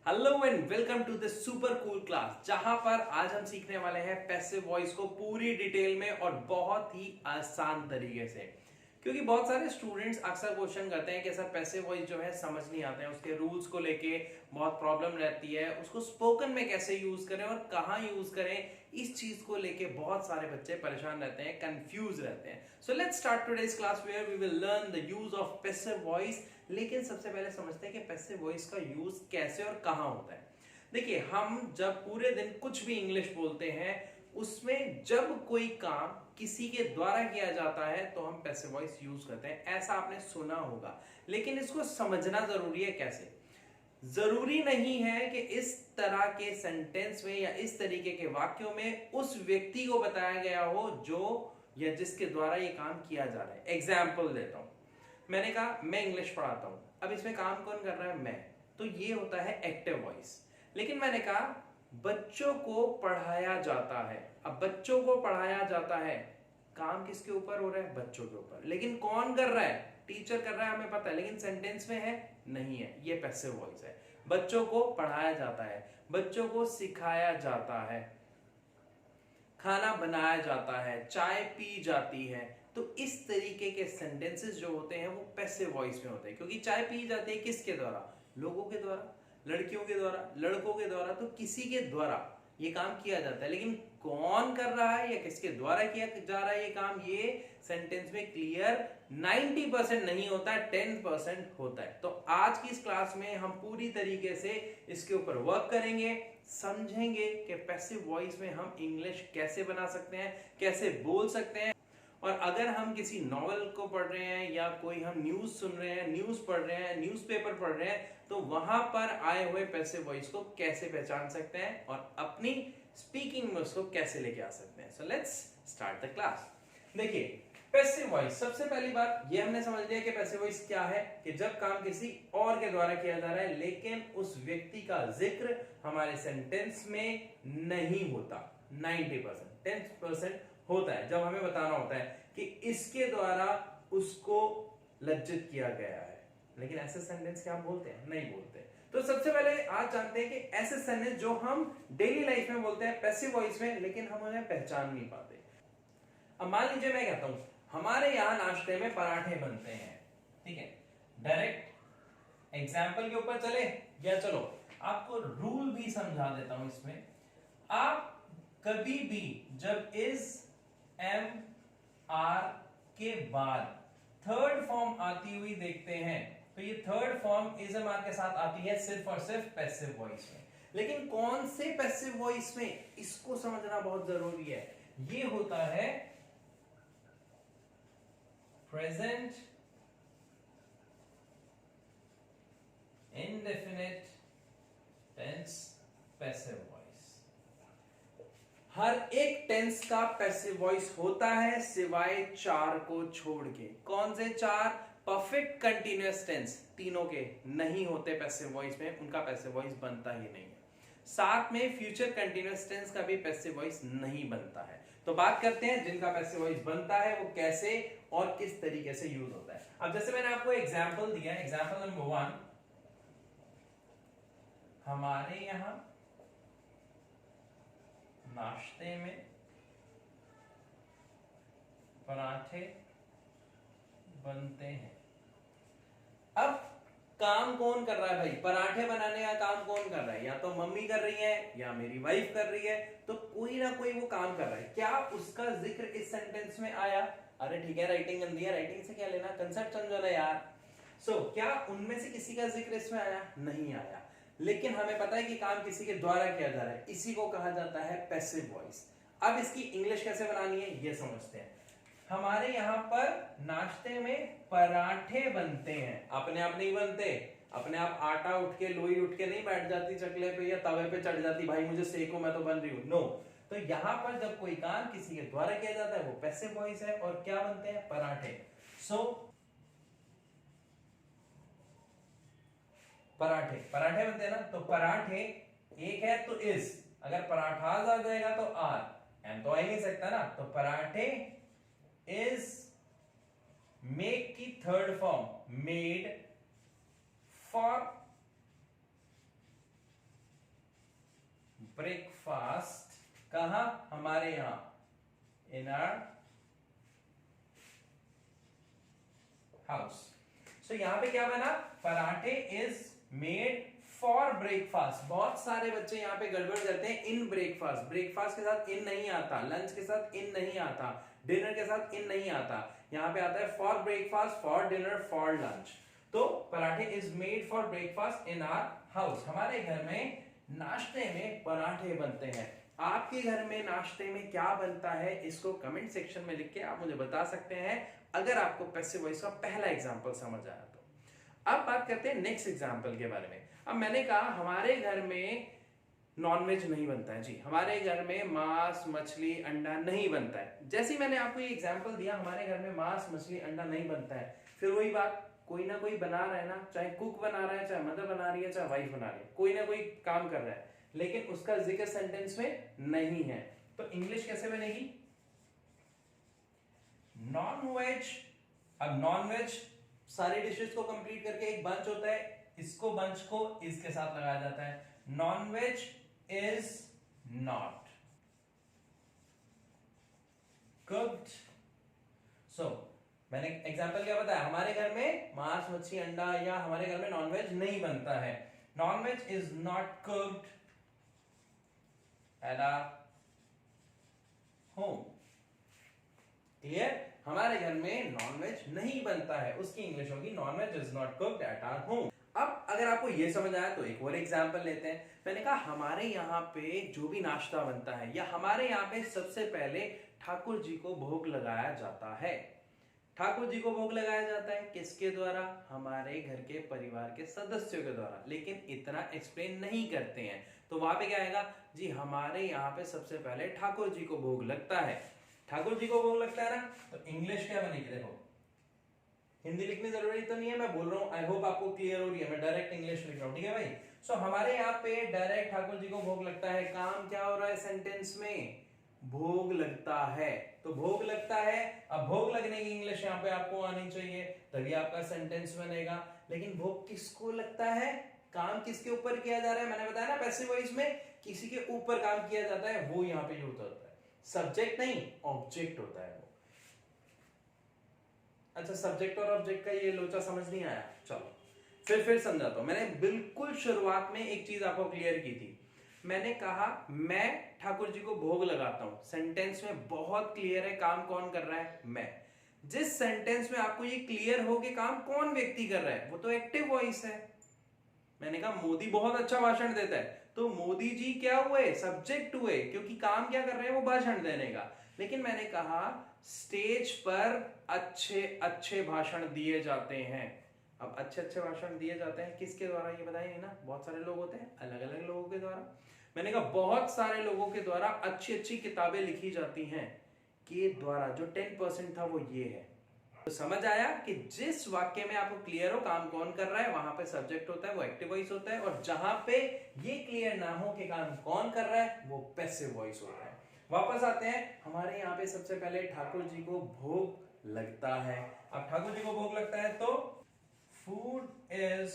Hello and welcome to the super cool class, जहां पर आज हम सीखने वाले हैं पैसिव वॉइस को पूरी डिटेल में और बहुत ही आसान तरीके से। क्योंकि बहुत सारे स्टूडेंट्स अक्सर क्वेश्चन करते हैं कि सर पैसिव वॉइस जो है समझ नहीं आते हैं, उसके रूल्स को लेके बहुत प्रॉब्लम रहती है, उसको स्पोकन में कैसे यूज करें और कहाँ यूज करें, इस चीज को लेके बहुत सारे बच्चे परेशान रहते हैं, कंफ्यूज रहते हैं। So let's start today's class where we will learn the use of passive voice. लेकिन सबसे पहले समझते हैं कि पैसिव वॉइस का यूज कैसे और कहां होता है। देखिए, हम जब पूरे दिन कुछ भी इंग्लिश बोलते हैं, उसमें जब कोई काम किसी के द्वारा किया जाता है तो हम पैसिव वॉइस यूज करते हैं। ऐसा आपने सुना होगा, लेकिन इसको समझना जरूरी है। कैसे? जरूरी नहीं है कि इस तरह के सेंटेंस में या इस तरीके के वाक्यों में उस व्यक्ति को बताया गया हो जो या जिसके द्वारा ये काम किया जा रहा है। एग्जाम्पल देता हूं। मैंने कहा मैं इंग्लिश पढ़ाता हूं, अब इसमें काम कौन कर रहा है? मैं। तो ये होता है एक्टिव वॉइस। लेकिन मैंने कहा बच्चों को पढ़ाया जाता है। अब बच्चों को पढ़ाया जाता है, काम किसके ऊपर हो रहा है? बच्चों के ऊपर। लेकिन कौन कर रहा है? टीचर कर रहा है, हमें पता है, लेकिन सेंटेंस में है नहीं है। ये पैसिव वॉइस है। बच्चों को पढ़ाया जाता है, बच्चों को सिखाया जाता है, खाना बनाया जाता है, चाय पी जाती है। तो इस तरीके के सेंटेंसेस जो होते हैं वो पैसिव वॉइस में होते हैं। क्योंकि चाय पी जाती है किसके द्वारा? लोगों के द्वारा, लड़कियों के द्वारा, लड़कों के द्वारा। तो किसी के द्वारा ये काम किया जाता है, लेकिन कौन कर रहा है या किसके द्वारा किया जा रहा है ये काम, ये सेंटेंस में क्लियर 90% नहीं होता है, 10% होता है। तो आज की इस क्लास में हम पूरी तरीके से इसके ऊपर वर्क करेंगे, समझेंगे कि पैसिव वॉइस में हम इंग्लिश कैसे बना सकते हैं, कैसे बोल सकते हैं। और अगर हम किसी नॉवेल को पढ़ रहे हैं या कोई हम न्यूज सुन रहे हैं, न्यूज पढ़ रहे हैं, न्यूज़पेपर पढ़ रहे हैं, तो वहां पर आए हुए पैसिव वॉइस को कैसे पहचान सकते हैं और अपनी स्पीकिंग में उसको कैसे लेके आ सकते हैं। So let's start the class. देखिए, पैसिव वॉइस, सबसे पहली बात ये हमने समझ लिया कि पैसिव वॉइस क्या है, कि जब काम किसी और के द्वारा किया जा रहा है लेकिन उस व्यक्ति का जिक्र हमारे सेंटेंस में नहीं होता। 90%, 10% होता है जब हमें बताना होता है कि इसके द्वारा उसको लज्जित किया गया है। लेकिन ऐसे सेंटेंस क्या हम बोलते हैं? नहीं बोलते। तो सबसे पहले आज जानते हैं कि ऐसे सेंटेंस जो हम डेली लाइफ में बोलते हैं पैसिव वॉइस में, लेकिन हम उन्हें पहचान नहीं पाते। अब मान लीजिए मैं कहता हूं हमारे यहां नाश्ते में पराठे बनते हैं, ठीक है? डायरेक्ट एग्जाम्पल के ऊपर चले, या चलो आपको रूल भी समझा देता हूं इसमें। आप कभी भी जब इज एम आर के बाद थर्ड फॉर्म आती हुई देखते हैं, तो ये third form is am are के साथ आती है सिर्फ और सिर्फ पैसिव वॉइस में। लेकिन कौन से पैसिव वॉइस में, इसको समझना बहुत जरूरी है। ये होता है present indefinite tense passive voice. हर एक टेंस का पैसिव वॉइस होता है सिवाय 4 को छोड़ के। कौन से 4? परफेक्ट कंटिन्यूअस टेंस, तीनों के नहीं होते पैसिव वॉइस में, उनका पैसिव वॉइस बनता ही नहीं है। साथ में फ्यूचर कंटिन्यूअस टेंस का भी पैसिव वॉइस नहीं बनता है। तो बात करते हैं जिनका पैसिव वॉइस बनता है वो कैसे और किस तरीके से यूज होता है। अब जैसे मैंने आपको एग्जाम्पल दिया, एग्जाम्पल नंबर 1, हमारे यहां नाश्ते में पराठे बनते हैं। अब काम कौन कर रहा है भाई? पराठे बनाने का काम कौन कर रहा है? या तो मम्मी कर रही है या मेरी वाइफ कर रही है। तो कोई ना कोई वो काम कर रहा है। क्या उसका जिक्र इस सेंटेंस में आया? अरे ठीक है, राइटिंग गंदी है, राइटिंग से क्या लेना, कंसेप्ट समझो ना यार। क्या उनमें से किसी का जिक्र इसमें आया? नहीं आया। लेकिन हमें पता है कि काम किसी के द्वारा किया जा रहा है, इसी को कहा जाता है पैसिव वॉइस। अब इसकी इंग्लिश कैसे बनानी है ये समझते हैं। हमारे यहां पर नाश्ते में पराठे बनते हैं। अपने आप नहीं बनते, अपने आप आटा उठ के, लोई उठ के नहीं बैठ जाती चकले पे या तवे पे चढ़ जाती, भाई मुझे सेको मैं तो बन रही हूं। नो। तो यहां पर जब कोई काम किसी के द्वारा किया जाता है वो पैसिव वॉइस है। और क्या बनते हैं? पराठे। पराठे, पराठे बनते हैं ना। तो पराठे एक है तो इज, अगर पराठाज आ जाएगा तो आर, एम तो आ ही नहीं सकता ना। तो पराठे इज मेक की third form, made for breakfast, कहा? हमारे यहां, इन आवर हाउस। सो यहां पे क्या बना? पराठे इज मेड फॉर ब्रेकफास्ट। बहुत सारे बच्चे यहाँ पे गड़बड़ करते हैं। इन ब्रेकफास्ट, ब्रेकफास्ट के साथ इन नहीं आता, लंच के साथ इन नहीं आता, डिनर के साथ इन नहीं आता। यहाँ पे आता है for breakfast, for dinner, for lunch. तो पराठे is made for breakfast in our house. हमारे घर में नाश्ते में पराठे बनते हैं। आपके घर में नाश्ते में क्या बनता है, इसको कमेंट सेक्शन में लिख के आप मुझे बता सकते हैं, अगर आपको पैसिव वॉइस का पहला एग्जांपल समझ आया तो। अब बात करते हैं नेक्स्ट एग्जांपल के बारे में। अब मैंने कहा हमारे घर में नॉनवेज नहीं बनता है जी, हमारे घर में मांस मछली अंडा नहीं बनता है। जैसे ही मैंने आपको ये एग्जांपल दिया, हमारे घर में मांस मछली अंडा नहीं बनता है, फिर वही बात, कोई ना कोई बना रहा है ना, चाहे कुक बना रहा है, चाहे मदर बना रही है, चाहे वाइफ बना रही है, कोई ना कोई काम कर रहा है, लेकिन उसका जिक्र सेंटेंस में नहीं है। तो इंग्लिश कैसे बनेगी? Non veg. अब नॉन वेज सारी डिशेस को कंप्लीट करके एक बंच होता है, इसको बंच को इसके साथ लगाया जाता है। Non veg is not cooked. So मैंने एग्जांपल क्या बताया? हमारे घर में मांस मच्छी अंडा या हमारे घर में नॉनवेज नहीं बनता है। Non veg is not cooked at our home. Clear? हमारे घर में नॉनवेज नहीं बनता है, उसकी इंग्लिश होगी non veg is not cooked at our home. अब अगर आपको ये समझ आया तो एक और एग्जांपल लेते हैं। मैंने कहा हमारे यहाँ पे जो भी नाश्ता बनता है, या हमारे यहाँ पे सबसे पहले ठाकुर जी को भोग लगाया जाता है। ठाकुर जी को भोग लगाया जाता है किसके द्वारा? हमारे घर के परिवार के सदस्यों के द्वारा, लेकिन इतना एक्सप्लेन नहीं करते हैं। तो वहां पे क्या आएगा जी? हमारे यहाँ पे सबसे पहले ठाकुर जी को भोग लगता है। ठाकुर जी को भोग लगता है ना, तो इंग्लिश क्या बनेगी? देखो, हिंदी लिखनी जरूरी तो नहीं है, मैं बोल रहा हूं, आई होप आपको क्लियर हो रही है, मैं डायरेक्ट इंग्लिश लिख रहा हूं, ठीक है भाई? सो हमारे यहाँ पे डायरेक्ट ठाकुर जी को भोग लगता है। काम क्या हो रहा है सेंटेंस में? भोग लगता है। तो भोग लगता है। अब भोग लगने की इंग्लिश यहाँ पे आपको आनी चाहिए, तभी आपका सेंटेंस बनेगा। लेकिन भोग किसको लगता है? काम किसके ऊपर किया जा रहा है? मैंने बताया ना पैसिव वॉइस में किसी के ऊपर काम किया जाता है, वो यहाँ पे यूज होता है। सब्जेक्ट नहीं, ऑब्जेक्ट होता है वो। अच्छा, सब्जेक्ट और ऑब्जेक्ट का ये लोचा समझ नहीं आया? चलो फिर समझाता हूं। मैंने बिल्कुल शुरुआत में एक चीज आपको क्लियर की थी। मैंने कहा मैं ठाकुर जी को भोग लगाता हूं। सेंटेंस में बहुत क्लियर है काम कौन कर रहा है? मैं। जिस सेंटेंस में आपको ये क्लियर हो कि काम कौन व्यक्ति कर रहा है, वो तो एक्टिव वॉइस है। मैंने कहा मोदी बहुत अच्छा भाषण देता है, तो मोदी जी क्या हुए? सब्जेक्ट हुए, क्योंकि काम क्या कर रहे हैं? वो भाषण देने का। लेकिन मैंने कहा स्टेज पर अच्छे अच्छे भाषण दिए जाते हैं। अब अच्छे अच्छे भाषण दिए जाते हैं किसके द्वारा? ये बताइए ना, बहुत सारे लोग होते हैं, अलग अलग लोगों के द्वारा। मैंने कहा बहुत सारे लोगों के द्वारा अच्छी अच्छी किताबें लिखी जाती हैं के द्वारा। जो 10% था वो ये है। तो समझ आया कि जिस वाक्य में आपको क्लियर हो काम कौन कर रहा है, वहां पे सब्जेक्ट होता है, वो एक्टिव वॉइस होता है, और जहां पे ये क्लियर ना हो कि काम कौन कर रहा है, वो पैसिव वॉइस होता है। वापस आते हैं, हमारे यहाँ पे सबसे पहले ठाकुर जी को भोग लगता है। अब ठाकुर जी को भोग लगता है तो food is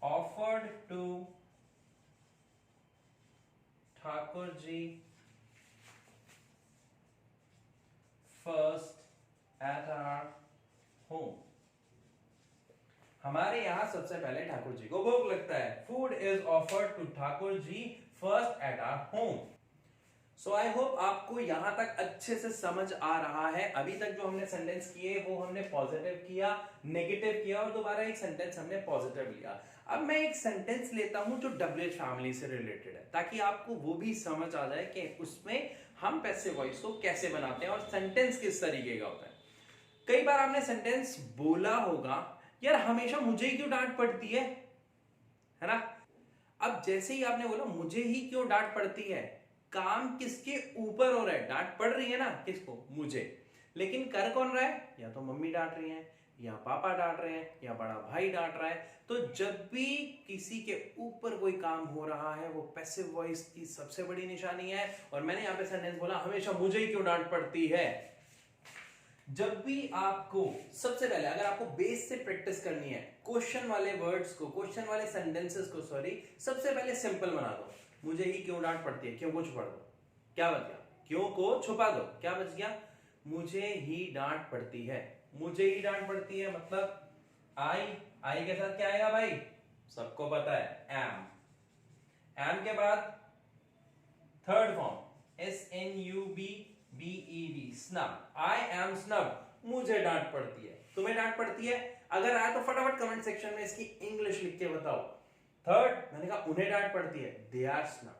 offered to Thakur ji first at our home. हमारे यहां सबसे पहले ठाकुर जी को भोग लगता है। Food is offered to Thakur ji first at our home. So I hope आपको यहां तक अच्छे से समझ आ रहा है। अभी तक जो हमने सेंटेंस किए वो हमने पॉजिटिव किया, नेगेटिव किया, और दोबारा एक सेंटेंस हमने पॉजिटिव लिया। अब मैं एक सेंटेंस लेता हूं जो डब्ल्यूएच फैमिली से रिलेटेड है, ताकि आपको वो भी समझ आ जाए कि उसमें हम पैसिव वॉइस को कैसे बनाते हैं और सेंटेंस किस तरीके का होता है। कई बार आपने सेंटेंस बोला होगा, यार हमेशा मुझे ही क्यों डांट पड़ती है ना? अब जैसे ही आपने बोला मुझे ही क्यों डांट पड़ती है, काम किसके ऊपर हो रहा है? डांट पड़ रही है ना किसको? मुझे। लेकिन कर कौन रहा है? या तो मम्मी डांट रही है, या पापा डांट रहे हैं, या बड़ा भाई डांट रहा है। तो जब भी किसी के ऊपर कोई काम हो रहा है, वो पैसिव वॉइस की सबसे बड़ी निशानी है। और मैंने यहां पे सेंटेंस बोला हमेशा मुझे ही क्यों डांट पड़ती है। जब भी आपको सबसे पहले अगर आपको बेस से प्रैक्टिस करनी है, क्वेश्चन वाले वर्ड्स को, क्वेश्चन वाले सेंटेंसेस को सॉरी, सबसे पहले सिंपल बना दो। मुझे ही क्यों डांट पड़ती है, क्यों को छुपा दो, क्या बच गया, क्यों को छुपा दो, क्या बच गया, मुझे ही डांट पड़ती है। मुझे ही डांट पड़ती है मतलब आई के साथ क्या आएगा भाई, सबको पता है एम के बाद third form SNUBBED, snub. I am snub, मुझे डांट पड़ती है। तुम्हें डांट पड़ती है? अगर आया तो फटाफट कमेंट सेक्शन में इसकी इंग्लिश लिख के बताओ। थर्ड मैंने कहा उन्हें डांट पड़ती है, दे आर स्नब।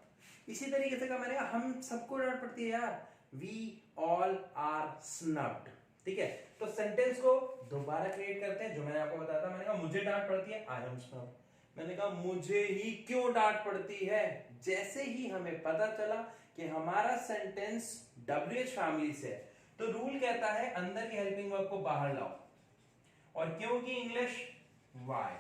इसी तरीके से कहा मैंने कहा हम सबको डांट पड़ती है यार, वी ऑल आर स्नब्ड। ठीक है, तो सेंटेंस को दोबारा क्रिएट करते हैं जो मैंने आपको बताया था। मैंने कहा मुझे डांट पड़ती है, आई एम स्नब्ड। मैंने कहा मुझे ही क्यों डांट पड़ती है। जैसे ही हमें पता चला कि हमारा सेंटेंस WH फैमिली से है, तो रूल कहता है अंदर के हेल्पिंग वर्ब को बाहर लाओ, और क्योंकि इंग्लिश वाई।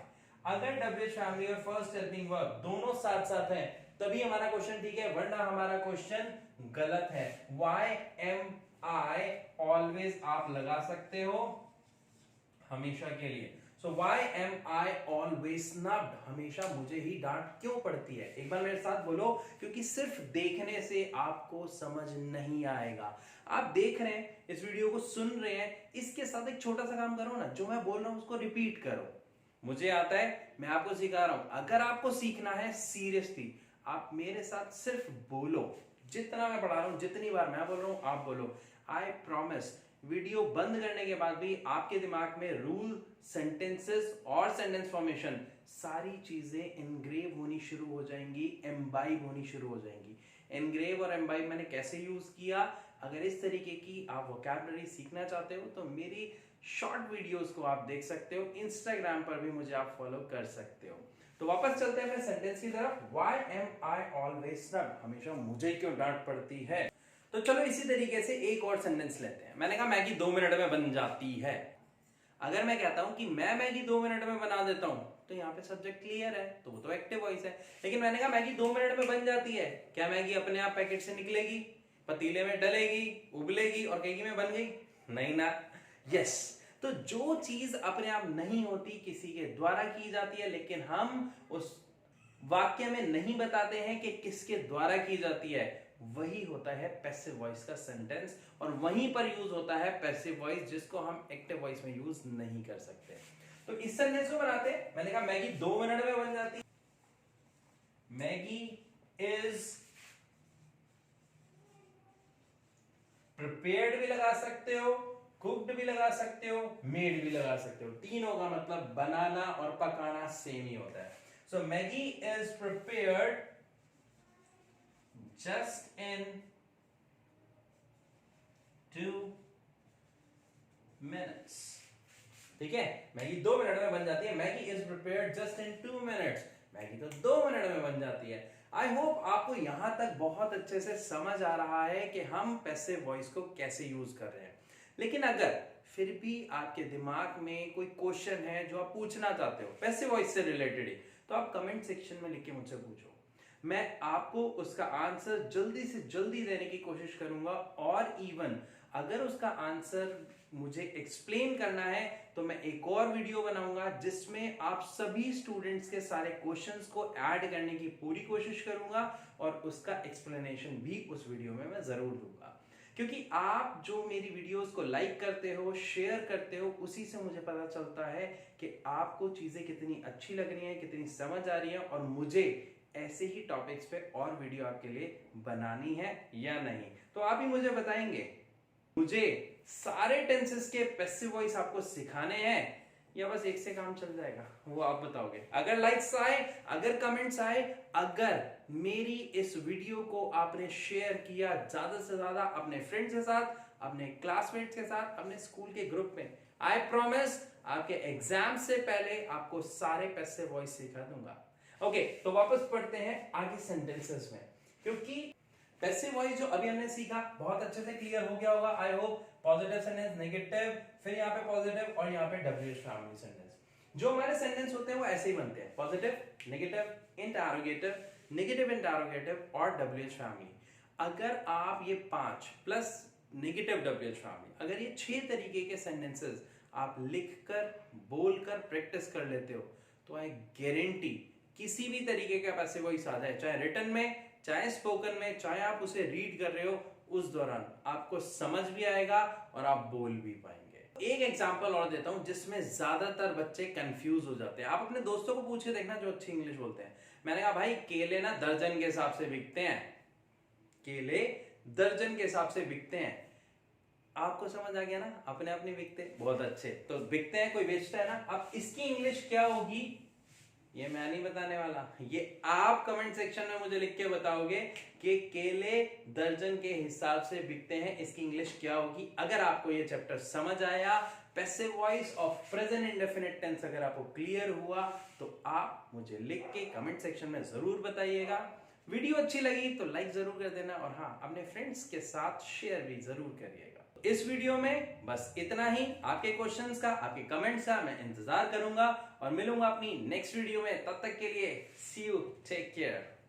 अगर WH फैमिली और फर्स्ट हेल्पिंग वर्ब दोनों साथ साथ हैं तभी हमारा क्वेश्चन ठीक है, वरना हमारा क्वेश्चन गलत है। वाई एम आई ऑलवेज आप लगा सकते हो हमेशा के लिए। So why am I always snubbed, हमेशा मुझे ही डांट क्यों पड़ती है। एक बार मेरे साथ बोलो, क्योंकि सिर्फ देखने से आपको समझ नहीं आएगा। आप देख रहे हैं, इस वीडियो को सुन रहे हैं, इसके साथ एक छोटा सा काम करो ना, जो मैं बोल रहा हूं उसको रिपीट करो। मुझे आता है, मैं आपको सिखा रहा हूं। अगर आपको सीखना है सीरियसली, आप मेरे साथ सिर्फ बोलो, जितना मैं पढ़ा रहा हूं, जितनी बार मैं बोल रहा हूं आप बोलो। आई प्रॉमिस वीडियो बंद करने के बाद भी आपके दिमाग में रूल, सेंटेंसेस और सेंटेंस फॉर्मेशन सारी चीजें एनग्रेव होनी शुरू हो जाएंगी, एम्बाइब होनी शुरू हो जाएंगी। एनग्रेव और एम्बाइब मैंने कैसे यूज किया, अगर इस तरीके की आप वोकैबुलरी सीखना चाहते हो तो मेरी शॉर्ट वीडियोस को आप देख सकते हो। इंस्टाग्राम पर भी मुझे आप फॉलो कर सकते हो। तो वापस चलते हैं अपने सेंटेंस की तरफ। Why am I always snubbed? हमेशा मुझे क्यों डांट पड़ती है। तो चलो इसी तरीके से एक और सेंटेंस लेते हैं। मैंने कहा मैगी 2 मिनट में बन जाती है। अगर मैं कहता हूं कि मैं मैगी 2 मिनट में बना देता हूं, तो यहाँ पे सब्जेक्ट क्लियर है, तो वो तो एक्टिव वॉइस है। लेकिन मैंने कहा मैगी 2 मिनट में बन जाती है, क्या मैगी अपने आप पैकेट से निकलेगी, पतीले में डलेगी, उबलेगी और कहेगी मैं बन गई? नहीं ना। यस, तो जो चीज अपने आप नहीं होती, किसी के द्वारा की जाती है, लेकिन हम उस वाक्य में नहीं बताते हैं कि किसके द्वारा की जाती है, वही होता है पैसिव वॉइस का सेंटेंस। और वहीं पर यूज होता है पैसिव वॉइस, जिसको हम एक्टिव वॉइस में यूज नहीं कर सकते। तो इस सेंटेंस को बनाते हैं। मैंने कहा मैगी 2 मिनट में बन जाती है। मैगी इज प्रिपेयर्ड भी लगा सकते हो, कुक्ड भी लगा सकते हो, मेड भी लगा सकते हो। तीनों का मतलब बनाना और पकाना सेम ही होता है। So Maggi is prepared just in 2 minutes. ठीक है, मैगी 2 मिनट में बन जाती है। Maggi is prepared just in 2 minutes. Maggi तो 2 मिनट में बन जाती है। आई होप आपको यहां तक बहुत अच्छे से समझ आ रहा है कि हम पैसिव वॉइस को कैसे यूज कर रहे हैं। लेकिन अगर फिर भी आपके दिमाग में कोई क्वेश्चन है जो आप पूछना चाहते हो पैसिव वॉइस से रिलेटेड ही, तो आप कमेंट सेक्शन में लिख के मुझसे पूछो। मैं आपको उसका आंसर जल्दी से जल्दी देने की कोशिश करूंगा। और इवन अगर उसका आंसर मुझे एक्सप्लेन करना है तो मैं एक और वीडियो बनाऊंगा जिसमें आप सभी स्टूडेंट्स के सारे क्वेश्चंस को ऐड करने की पूरी कोशिश करूंगा, और उसका एक्सप्लेनेशन भी उस वीडियो में मैं जरूर दूंगा। क्योंकि आप जो मेरी वीडियोस को लाइक करते हो, शेयर करते हो, उसी से मुझे पता चलता है कि आपको चीजें कितनी अच्छी लग रही हैं, कितनी समझ आ रही हैं, और मुझे ऐसे ही टॉपिक्स पे और वीडियो आपके लिए बनानी है या नहीं। तो आप ही मुझे बताएंगे, मुझे सारे टेंसेस के पैसिव वॉइस आपको सिखाने हैं या बस एक से काम चल जाएगा, वो आप बताओगे। अगर लाइक्स आए, अगर कमेंट्स आए, अगर मेरी इस वीडियो को आपने शेयर किया ज्यादा से ज्यादा अपने फ्रेंड्स के साथ, अपने क्लासमेट्स के साथ, अपने स्कूल के ग्रुप में, आई प्रॉमिस आपके एग्जाम से पहले आपको सारे पैसिव वॉइस सिखा दूंगा। ओके, तो वापस पढ़ते हैं आगे सेंटेंसेस में, क्योंकि पैसिव वॉइस जो अभी हमने सीखा बहुत अच्छे से क्लियर हो गया होगा I hope. Positive sentence, negative, फिर यहाँ पे पॉजिटिव और यहाँ पे WH फैमिली सेंटेंस। जो हमारे सेंटेंस होते हैं वो ऐसे ही बनते हैं, positive, negative, interrogative, negative interrogative और WH फैमिली। अगर आप ये 5 प्लस नेगेटिव WH फैमिली। अगर ये 6 तरीके के सेंटेंसेस आप लिखकर बोलकर प्रैक्टिस कर लेते हो तो आई गारंटी किसी भी तरीके का पैसिव वॉइस आ जाए, चाहे रिटन में, चाहे स्पोकन में, चाहे आप उसे रीड कर रहे हो, उस दौरान आपको समझ भी आएगा और आप बोल भी पाएंगे। एक एग्जांपल और देता हूं जिसमें ज्यादातर बच्चे कंफ्यूज हो जाते हैं। आप अपने दोस्तों को पूछ के देखना जो अच्छी इंग्लिश बोलते हैं। मैंने कहा भाई केले ना दर्जन के हिसाब से बिकते हैं, केले दर्जन के हिसाब से बिकते हैं। आपको समझ आ गया ना, अपने अपने बिकते, बहुत अच्छे, तो बिकते हैं, कोई बेचता है ना। अब इसकी इंग्लिश क्या होगी ये मैं नहीं बताने वाला, ये आप कमेंट सेक्शन में मुझे लिख के बताओगे कि केले दर्जन के हिसाब से बिकते हैं, इसकी इंग्लिश क्या होगी। अगर आपको ये चैप्टर समझ आया, passive voice of present indefinite tense अगर आपको क्लियर हुआ तो आप मुझे लिख के कमेंट सेक्शन में जरूर बताइएगा। वीडियो अच्छी लगी तो लाइक जरूर कर देना और हाँ, अपने फ्रेंड्स के साथ शेयर भी जरूर करिएगा। इस वीडियो में बस इतना ही। आपके क्वेश्चंस का, आपके कमेंट्स का मैं इंतजार करूंगा और मिलूंगा अपनी नेक्स्ट वीडियो में। तब तक के लिए सी यू, टेक केयर।